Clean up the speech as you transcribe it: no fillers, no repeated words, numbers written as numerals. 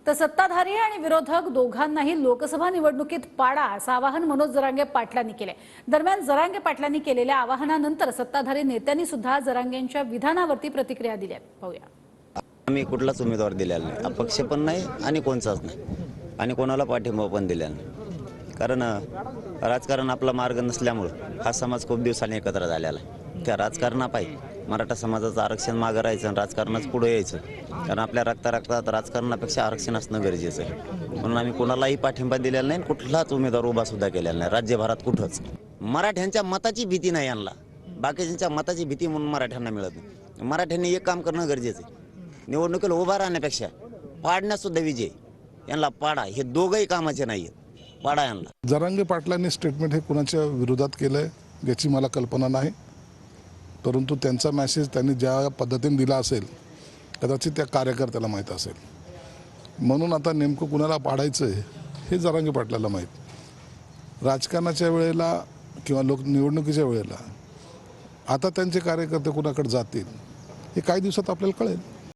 तर सत्ताधारी आणि विरोधक दोघांनाही लोकसभा निवडणुकीत पाडा असं आवाहन मनोज जरांगे पाटलांनी केले। दरम्यान जरांगे पाटलांनी केलेल्या आवाहनानंतर सत्ताधारी नेत्यांनी सुद्धा जरांगेंच्या विधानावरती प्रतिक्रिया दिल्या। पाहूया। आम्ही कुठलाच उमेदवार दिलेला नाही, अपक्ष पण नाही आणि कोणचाच नाही आणि कोणाला पाठिंबा पण दिलेला नाही। कारण राजकारण आपला मार्ग नसल्यामुळे हा समाज खूप दिवसांनी एकत्र झालेला आहे। त्या राजकारणापायी मराठा समाजाचं आरक्षण मागं राहायचं आणि राजकारणाचं पुढे यायचं, कारण आपल्या रक्तात राजकारणापेक्षा आरक्षण असणं गरजेचं आहे। म्हणून आम्ही कोणालाही पाठिंबा दिलेला नाही, कुठलाच उमेदवार उभा सुद्धा केलेला नाही राज्यभरात कुठंच। मराठ्यांच्या मताची भीती नाही यांना, बाकीच्यांच्या मताची भीती म्हणून मराठ्यांना मिळत नाही। मराठ्यांनी एक काम करणं गरजेचं आहे, निवडणुकीला उभा राहण्यापेक्षा पाडण्यात सुद्धा विजय, यांना पाडा, हे दोघंही कामाचे नाही आहेत, पाडा यांना। जरांगे पाटलांनी स्टेटमेंट हे कुणाच्या विरोधात केलंय याची मला कल्पना नाही, परंतु त्यांचा मेसेज त्यांनी ज्या पद्धतीने दिला असेल कदाचित त्या कार्यकर्त्याला माहीत असेल, म्हणून आता नेमकं कुणाला पाडायचं आहे हे जरांगे पाटलाला माहीत। राजकारणाच्या वेळेला किंवा निवडणुकीच्या वेळेला आता त्यांचे कार्यकर्ते कुणाकडे जातील हे काही दिवसात आपल्याला कळेल।